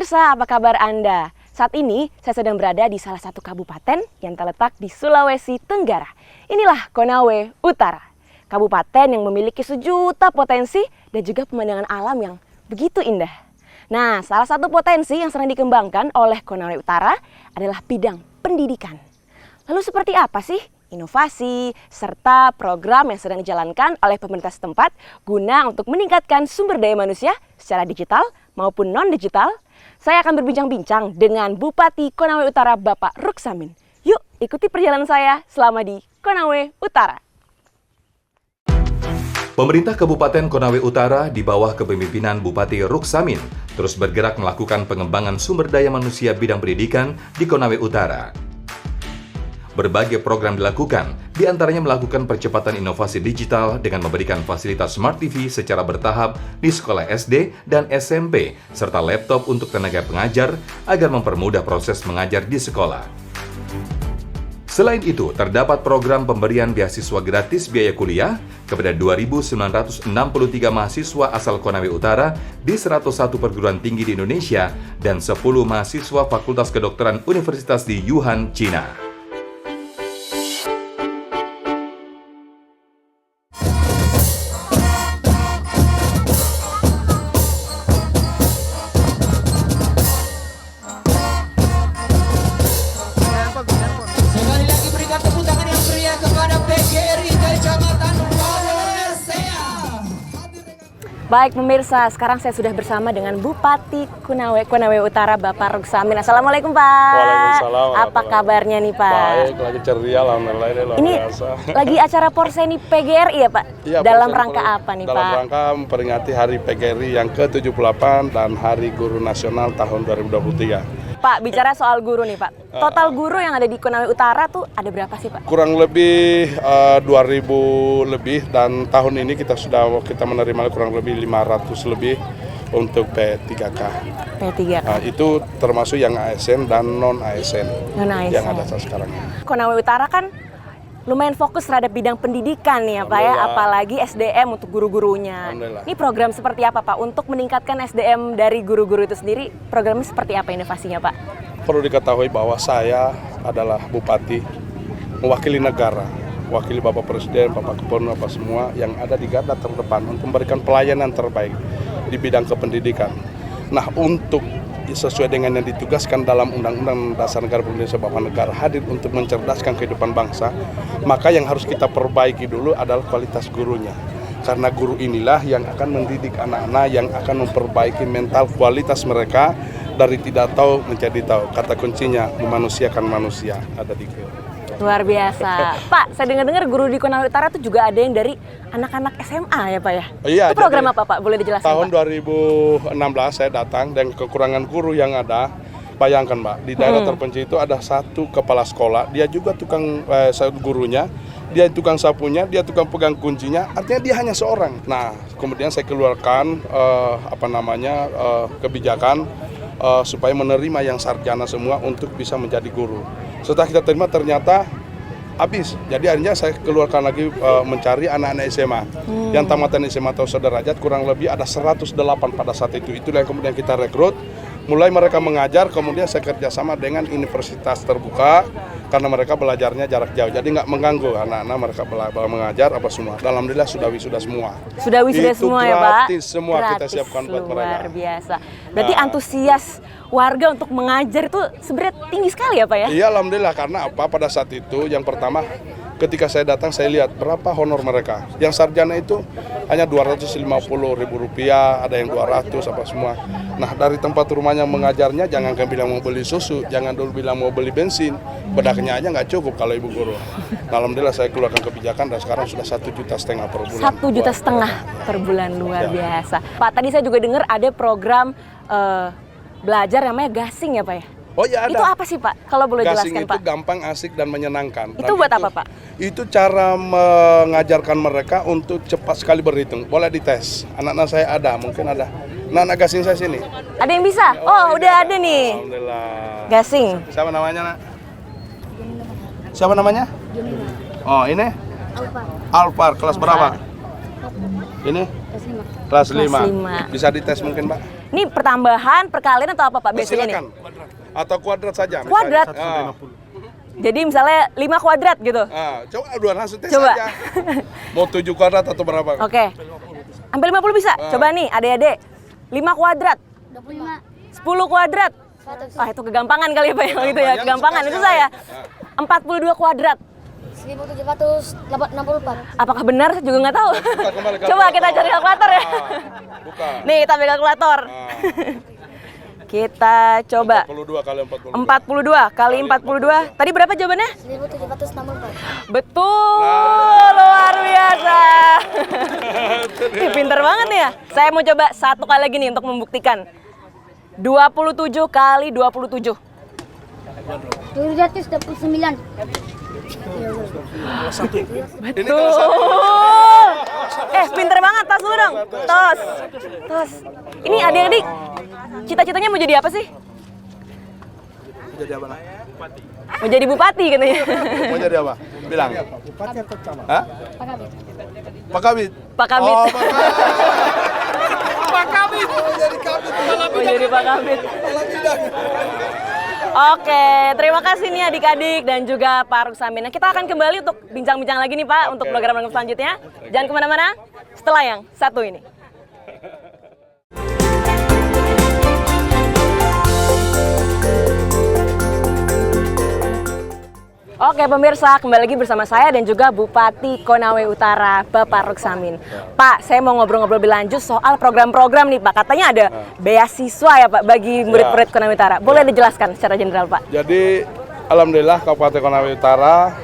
Pemirsa, apa kabar Anda? Saat ini saya sedang berada di salah satu kabupaten yang terletak di Sulawesi Tenggara. Inilah Konawe Utara, kabupaten yang memiliki sejuta potensi dan juga pemandangan alam yang begitu indah. Nah, salah satu potensi yang sedang dikembangkan oleh Konawe Utara adalah bidang pendidikan. Lalu seperti apa sih inovasi serta program yang sedang dijalankan oleh pemerintah setempat guna untuk meningkatkan sumber daya manusia secara digital maupun non-digital? Saya akan berbincang-bincang dengan Bupati Konawe Utara Bapak Ruksamin. Yuk ikuti perjalanan saya selama di Konawe Utara. Pemerintah Kabupaten Konawe Utara di bawah kepemimpinan Bupati Ruksamin terus bergerak melakukan pengembangan sumber daya manusia bidang pendidikan di Konawe Utara. Berbagai program dilakukan, diantaranya melakukan percepatan inovasi digital dengan memberikan fasilitas Smart TV secara bertahap di sekolah SD dan SMP, serta laptop untuk tenaga pengajar agar mempermudah proses mengajar di sekolah. Selain itu, terdapat program pemberian beasiswa gratis biaya kuliah kepada 2.963 mahasiswa asal Konawe Utara di 101 perguruan tinggi di Indonesia dan 10 mahasiswa Fakultas Kedokteran Universitas di Wuhan, China. Baik pemirsa, sekarang saya sudah bersama dengan Bupati Konawe Utara Bapak Ruksamin. Assalamualaikum Pak. Waalaikumsalam. Apa kabarnya nih Pak? Baik, lagi ceria, alhamdulillah ini luar biasa. Lagi acara Porseni PGRI ya Pak? Iya, dalam rangka apa nih Pak? Dalam rangka memperingati Hari PGRI yang ke-78 dan Hari Guru Nasional tahun 2023. Pak, bicara soal guru nih Pak. Total guru yang ada di Konawe Utara tuh ada berapa sih Pak? Kurang lebih 2.000 lebih, dan tahun ini kita menerima kurang lebih 500 lebih untuk P3K. P3K. Nah, itu termasuk yang ASN dan non-ASN yang ada sekarang. Konawe Utara kan lumayan fokus terhadap bidang pendidikan nih ya Pak ya, apalagi SDM untuk guru-gurunya. Ini program seperti apa Pak untuk meningkatkan SDM dari guru-guru itu sendiri? Programnya seperti apa inovasinya Pak? Perlu diketahui bahwa saya adalah bupati mewakili negara, wakili Bapak Presiden, Bapak Gubernur, Bapak semua yang ada di garda terdepan untuk memberikan pelayanan terbaik di bidang kependidikan. Nah, untuk sesuai dengan yang ditugaskan dalam Undang-Undang Dasar Negara Republik Indonesia bahwa negara hadir untuk mencerdaskan kehidupan bangsa, maka yang harus kita perbaiki dulu adalah kualitas gurunya. Karena guru inilah yang akan mendidik anak-anak, yang akan memperbaiki mental kualitas mereka dari tidak tahu menjadi tahu. Kata kuncinya memanusiakan manusia ada di guru. Luar biasa. Pak, saya dengar-dengar guru di Konawe Utara itu juga ada yang dari anak-anak SMA ya Pak ya? Iya. Itu program apa Pak? Boleh dijelaskan tahun Pak? 2016 saya datang dan kekurangan guru yang ada. Bayangkan Mbak, di daerah terpencil itu ada satu kepala sekolah, dia juga tukang gurunya, dia tukang sapunya, dia tukang pegang kuncinya, artinya dia hanya seorang. Nah, kemudian saya keluarkan kebijakan supaya menerima yang sarjana semua untuk bisa menjadi guru. Setelah kita terima ternyata habis. Jadi akhirnya saya keluarkan lagi mencari anak-anak SMA. Yang tamatan SMA atau sederajat kurang lebih ada 108 pada saat itu. Itulah yang kemudian kita rekrut. Mulai mereka mengajar, kemudian saya kerjasama dengan universitas terbuka karena mereka belajarnya jarak jauh. Jadi nggak mengganggu anak-anak mereka mengajar apa semua. Alhamdulillah sudah wisuda semua. Sudah wisuda semua ya Pak? Gratis semua kita siapkan buat mereka. Luar biasa. Berarti antusias warga untuk mengajar itu sebenarnya tinggi sekali ya Pak ya? Iya alhamdulillah, karena apa? Pada saat itu yang pertama ketika saya datang saya lihat berapa honor mereka. Yang sarjana itu hanya Rp250.000, ada yang 200 apa semua. Nah dari tempat rumahnya mengajarnya jangan bilang mau beli susu, jangan dulu bilang mau beli bensin, bedaknya aja nggak cukup kalau ibu guru. Nah, alhamdulillah saya keluarkan kebijakan dan sekarang sudah 1,5 juta per bulan. 1,5 juta per bulan, luar biasa. Pak, tadi saya juga dengar ada program belajar namanya gasing ya Pak ya? Oh ya ada. Itu apa sih Pak? Kalau boleh Gasing jelaskan itu Pak. gampang, asik dan menyenangkan. Itu buat apa Pak? Itu cara mengajarkan mereka untuk cepat sekali berhitung. Boleh dites. Anak-anak saya ada, mungkin ada. Anak-anak gasing saya sini. Ada yang bisa? Oh udah ada nih. Alhamdulillah. Gasing. Siapa namanya nak? Siapa namanya? Oh ini? Alvar. Kelas berapa? Ini Kelas 5. kelas Kelas 5. lima. Bisa dites mungkin, Pak? Ini pertambahan, perkalian atau apa Pak biasanya nih? Silakan. Atau kuadrat saja. misalnya. Kuadrat? Ah. Jadi misalnya 5 kuadrat gitu. Coba dua langsung tes Coba. aja. Mau 7 kuadrat atau berapa? Oke. Sampai 50 bisa? Coba nih adik-adik. 5 kuadrat, 25. 10 kuadrat. 100. Ah itu kegampangan kali ya Pak yang gitu ya. Kegampangan, Kegampangan itu sukanya. saya. 42 kuadrat. 1784. Apakah benar? Saya juga nggak tahu. kembali Coba kita cari kalkulator ya. Buka. Nih kita ambil kalkulator. Kita coba. 42 kali 42. 42 kali 42. Tadi berapa jawabannya? 1764. Betul, luar biasa. Ih, pinter banget nih ya. Saya mau coba satu kali lagi nih untuk membuktikan. 27 kali 27. 729. Betul. Pinter banget, tos dulu dong. Tos. Tos. Ini adik-adik, cita-citanya mau jadi apa sih? Jadi apa? Nak? Mau jadi bupati katanya. Mau jadi apa? Bilang. Hah? Pak Kabit. Pak Kabit. Oh, Pak Kabit. Mau jadi kabit. Mau jadi Pak Kabit. Oke, terima kasih nih adik-adik dan juga Pak Ruksamin. Nah, kita akan kembali untuk bincang-bincang lagi nih Pak untuk program-program selanjutnya. Jangan kemana-mana, setelah yang satu ini. Oke pemirsa, kembali lagi bersama saya dan juga Bupati Konawe Utara, Bapak Ruksamin. Pak, saya mau ngobrol-ngobrol lebih lanjut soal program-program nih Pak. Katanya ada beasiswa ya Pak bagi murid-murid Konawe Utara. Boleh dijelaskan secara general Pak? Jadi alhamdulillah Kabupaten Konawe Utara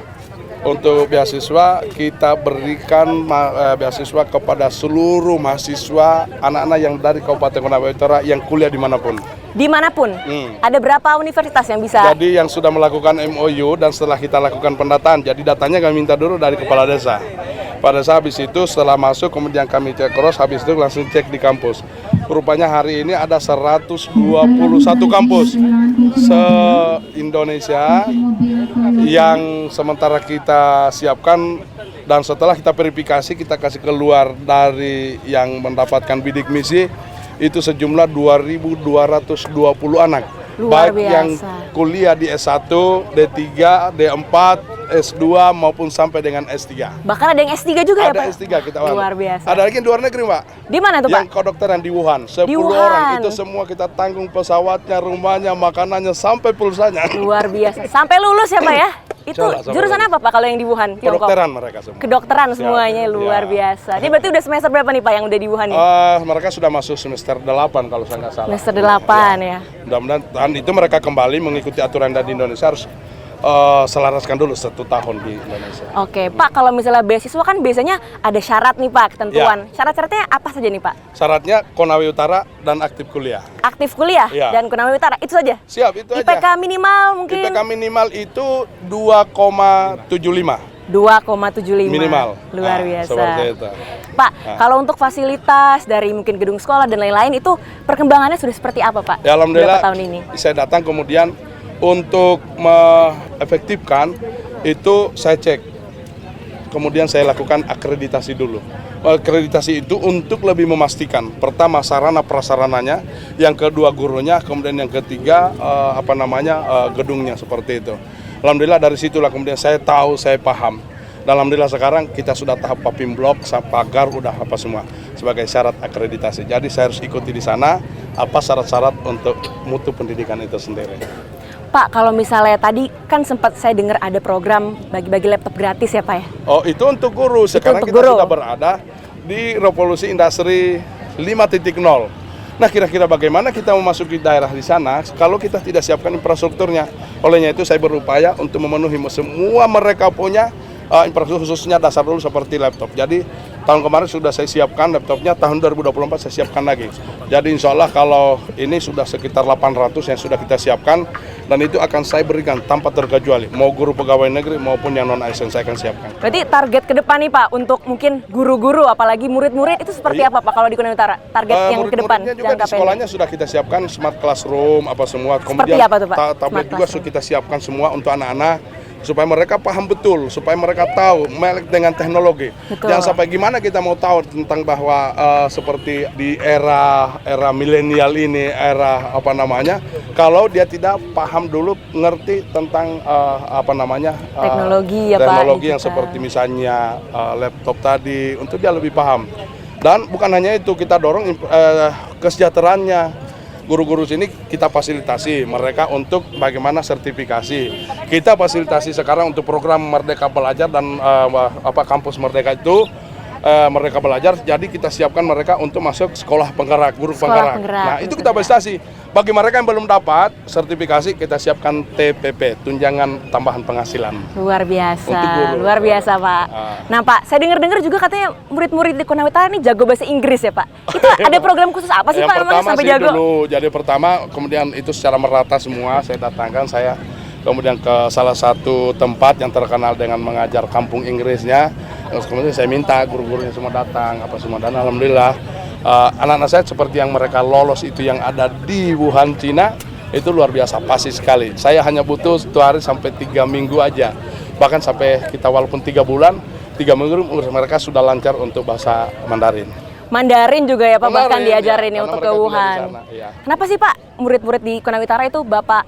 untuk beasiswa kita berikan beasiswa kepada seluruh mahasiswa anak-anak yang dari Kabupaten Konawe Utara yang kuliah dimanapun. Dimanapun? Ada berapa universitas yang bisa? Jadi yang sudah melakukan MOU dan setelah kita lakukan pendataan, jadi datanya kami minta dulu dari kepala desa. Pada saat habis itu setelah masuk kemudian kami cek cross, habis itu langsung cek di kampus. Rupanya hari ini ada 121 kampus se-Indonesia yang sementara kita siapkan dan setelah kita verifikasi kita kasih keluar dari yang mendapatkan bidik misi itu sejumlah 2.220 anak. Luar Baik yang biasa. kuliah di S1, D3, D4, S2 maupun sampai dengan S3. Bahkan ada yang S3 juga ya Ada Pak? S3 kita wani. Luar biasa. Ada lagi yang di luar negeri, Pak. Di mana tuh Yang Pak? kedokteran di Wuhan. 10 Di Wuhan. orang itu semua kita tanggung pesawatnya, rumahnya, makanannya sampai pulsanya. Luar biasa. Sampai lulus ya Pak ya? Itu Insyaallah, sampai jurusan lulus. apa Pak kalau yang di Wuhan? Tiongkok? Kedokteran mereka semua. Kedokteran semuanya Ya, luar ya. biasa. Ini berarti udah semester berapa nih Pak yang udah di Wuhan nih? Mereka sudah masuk semester 8 kalau saya nggak salah. Semester 8 ya. Mudah-mudahan dan itu mereka kembali mengikuti aturan dari Indonesia harus selaraskan dulu 1 tahun di Indonesia. Oke, Pak, kalau misalnya beasiswa kan biasanya ada syarat nih Pak, ketentuan. Syarat-syaratnya apa saja nih Pak? Syaratnya Konawe Utara dan aktif kuliah. Aktif kuliah Iya. dan Konawe Utara, itu saja? Siap, itu IPK aja. minimal mungkin? IPK minimal itu 2,75 2,75. minimal. Luar Nah, biasa. seperti itu. Pak, kalau untuk fasilitas dari mungkin gedung sekolah dan lain-lain itu perkembangannya sudah seperti apa Pak? Ya, alhamdulillah Berapa tahun ini? saya datang kemudian untuk mengefektifkan itu saya cek. Kemudian saya lakukan akreditasi dulu. Akreditasi itu untuk lebih memastikan pertama sarana prasarananya, yang kedua gurunya, kemudian yang ketiga gedungnya seperti itu. Alhamdulillah dari situlah kemudian saya tahu, saya paham. Dan alhamdulillah sekarang kita sudah tahap papim blok, pagar udah apa semua sebagai syarat akreditasi. Jadi saya harus ikuti di sana apa syarat-syarat untuk mutu pendidikan itu sendiri. Pak, kalau misalnya tadi kan sempat saya dengar ada program bagi-bagi laptop gratis ya Pak ya? Oh, itu untuk guru. Sekarang untuk kita guru. sudah berada di Revolusi Industri 5.0. Nah, kira-kira bagaimana kita memasuki daerah di sana kalau kita tidak siapkan infrastrukturnya? Olehnya itu saya berupaya untuk memenuhi semua mereka punya infrastruktur khususnya dasar dulu seperti laptop. Jadi tahun kemarin sudah saya siapkan laptopnya, tahun 2024 saya siapkan lagi. Jadi insya Allah kalau ini sudah sekitar 800 yang sudah kita siapkan dan itu akan saya berikan tanpa terkecuali. Mau guru pegawai negeri maupun yang non-ASN saya akan siapkan. Berarti target ke depan nih Pak untuk mungkin guru-guru apalagi murid-murid itu seperti apa Pak kalau di Konawe Utara? Target yang ke depan Murid-muridnya juga di sekolahnya sudah kita siapkan smart classroom apa semua. Seperti apa tuh, Pak? Tablet Smart juga classroom. sudah kita siapkan semua untuk anak-anak supaya mereka paham betul, supaya mereka tahu melek dengan teknologi. Betul. Jangan sampai gimana kita mau tahu tentang bahwa seperti di era milenial ini, era apa namanya, kalau dia tidak paham dulu, ngerti tentang Teknologi ya Pak, teknologi yang kita. seperti misalnya laptop tadi, untuk dia lebih paham. Dan bukan hanya itu, kita dorong kesejahteraannya. Guru-guru sini kita fasilitasi mereka untuk bagaimana sertifikasi. Kita fasilitasi sekarang untuk program Merdeka Belajar dan kampus Merdeka itu Merdeka Belajar. Jadi kita siapkan mereka untuk masuk sekolah penggerak, guru Sekolah penggerak. penggerak, Nah, itu kita fasilitasi. Bagi mereka yang belum dapat sertifikasi, kita siapkan TPP, tunjangan tambahan penghasilan. Luar biasa, Untuk guru. luar biasa Pak. Nah Pak, saya dengar-dengar juga katanya murid-murid di Konawe Utara ini jago bahasa Inggris ya Pak. Itu ada program khusus apa sih Yang Pak namanya pertama sampai sih jago? dulu, jadi pertama, kemudian itu secara merata semua saya datangkan, saya kemudian ke salah satu tempat yang terkenal dengan mengajar kampung Inggrisnya. Terus kemudian saya minta guru-gurunya semua datang, apa semua, dan alhamdulillah anak-anak saya seperti yang mereka lolos itu yang ada di Wuhan, Cina, itu luar biasa, pasti sekali. Saya hanya butuh 1 hari sampai 3 minggu aja, bahkan sampai kita walaupun 3 bulan, 3 minggu mereka sudah lancar untuk bahasa Mandarin. Mandarin juga ya Pak, bahkan Mandarin, diajarin ya, ya untuk ke karena mereka kuliah di Wuhan. sana, iya. Kenapa sih Pak murid-murid di Konawe Utara itu Bapak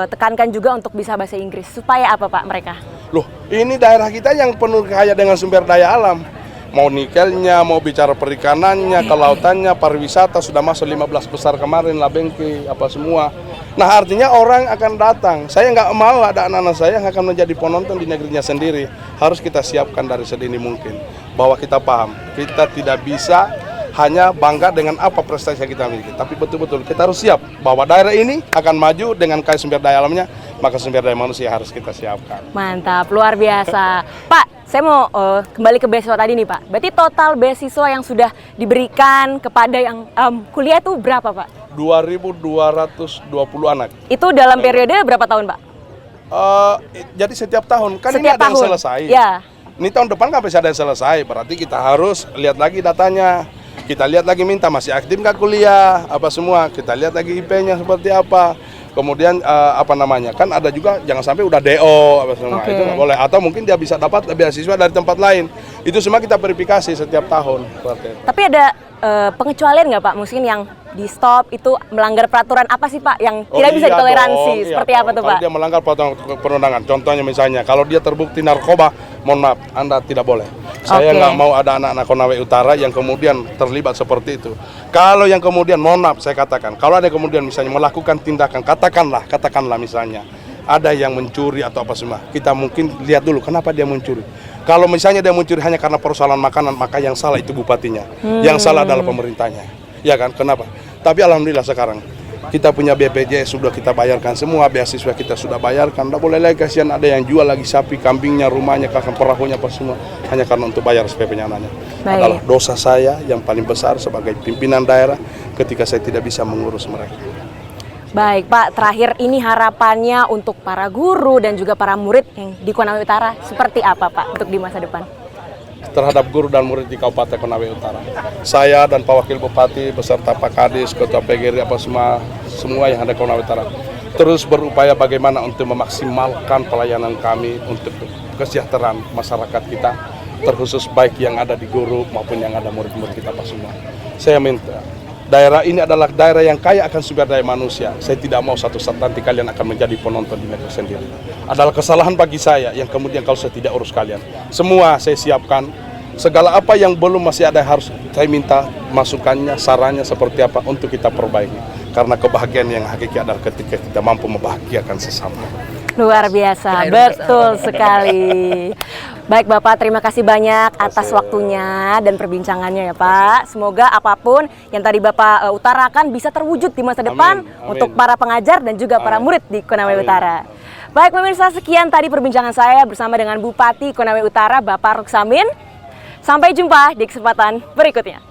tekankan juga untuk bisa bahasa Inggris? Supaya apa Pak mereka? Loh, ini daerah kita yang penuh kaya dengan sumber daya alam. Mau nikelnya, mau bicara perikanannya, kelautannya, pariwisata sudah masuk 15 besar kemarin, Labengki, apa semua. Nah, artinya orang akan datang. Saya nggak mau ada anak-anak saya yang akan menjadi penonton di negerinya sendiri. Harus kita siapkan dari sedini mungkin. Bahwa kita paham, kita tidak bisa hanya bangga dengan apa prestasi yang kita miliki. Tapi betul-betul kita harus siap bahwa daerah ini akan maju dengan kaya sumber daya alamnya, maka sumber daya manusia harus kita siapkan. Mantap, luar biasa. Pak, saya mau kembali ke beasiswa tadi nih Pak. Berarti total beasiswa yang sudah diberikan kepada yang kuliah itu berapa Pak? 2.220 anak. Itu dalam periode berapa tahun Pak? Jadi setiap tahun, kan ini Setiap ada yang tahun? selesai. Ya. Ini tahun depan kan bisa ada yang selesai, berarti kita harus lihat lagi datanya. Kita lihat lagi minta masih aktif nggak kuliah, apa semua. Kita lihat lagi IP-nya seperti apa. Kemudian kan ada juga jangan sampai udah DO apa semua, Oke. itu nggak boleh. Atau mungkin dia bisa dapat beasiswa dari tempat lain. Itu semua kita verifikasi setiap tahun. Seperti itu. Tapi ada pengecualian nggak Pak? Mungkin yang di stop itu melanggar peraturan apa sih Pak yang tidak bisa iya ditoleransi? dong, iya Seperti dong. apa tuh Kalau Pak? dia melanggar perundangan, contohnya misalnya kalau dia terbukti narkoba, mohon maaf, Anda tidak boleh. Saya Oke. nggak mau ada anak-anak Konawe Utara yang kemudian terlibat seperti itu. Kalau yang kemudian, mohon maaf saya katakan, kalau ada yang kemudian misalnya melakukan tindakan, katakanlah misalnya ada yang mencuri atau apa semua, kita mungkin lihat dulu kenapa dia mencuri. Kalau misalnya dia mencuri hanya karena persoalan makanan, maka yang salah itu bupatinya, yang salah adalah pemerintahnya, ya kan? Kenapa? Tapi alhamdulillah sekarang kita punya BPJS sudah kita bayarkan semua, beasiswa kita sudah bayarkan. Tidak boleh lagi kasihan ada yang jual lagi sapi, kambingnya, rumahnya, kakak perahunya, apa semua hanya karena untuk bayar SPP-nya anaknya. Baik. Adalah dosa saya yang paling besar sebagai pimpinan daerah ketika saya tidak bisa mengurus mereka. Baik Pak, terakhir ini harapannya untuk para guru dan juga para murid yang di Konawe Utara seperti apa Pak untuk di masa depan? Terhadap guru dan murid di Kabupaten Konawe Utara. Saya dan Pak Wakil Bupati beserta Pak Kadis, Ketua PGRI apa semua yang ada di Konawe Utara terus berupaya bagaimana untuk memaksimalkan pelayanan kami untuk kesejahteraan masyarakat kita, terkhusus baik yang ada di guru maupun yang ada murid-murid kita apa semua. Saya minta daerah ini adalah daerah yang kaya akan sumber daya manusia. Saya tidak mau satu saat nanti kalian akan menjadi penonton di negeri sendiri. Adalah kesalahan bagi saya yang kemudian kalau saya tidak urus kalian. Semua saya siapkan. Segala apa yang belum masih ada harus saya minta masukannya, sarannya seperti apa untuk kita perbaiki. Karena kebahagiaan yang hakiki adalah ketika kita mampu membahagiakan sesama. Luar biasa, betul sekali. Baik Bapak, terima kasih banyak atas waktunya dan perbincangannya ya Pak. Semoga apapun yang tadi Bapak utarakan bisa terwujud di masa depan Amin. untuk para pengajar dan juga para murid di Konawe Amin. Utara. Baik pemirsa, sekian tadi perbincangan saya bersama dengan Bupati Konawe Utara Bapak Ruksamin. Sampai jumpa di kesempatan berikutnya.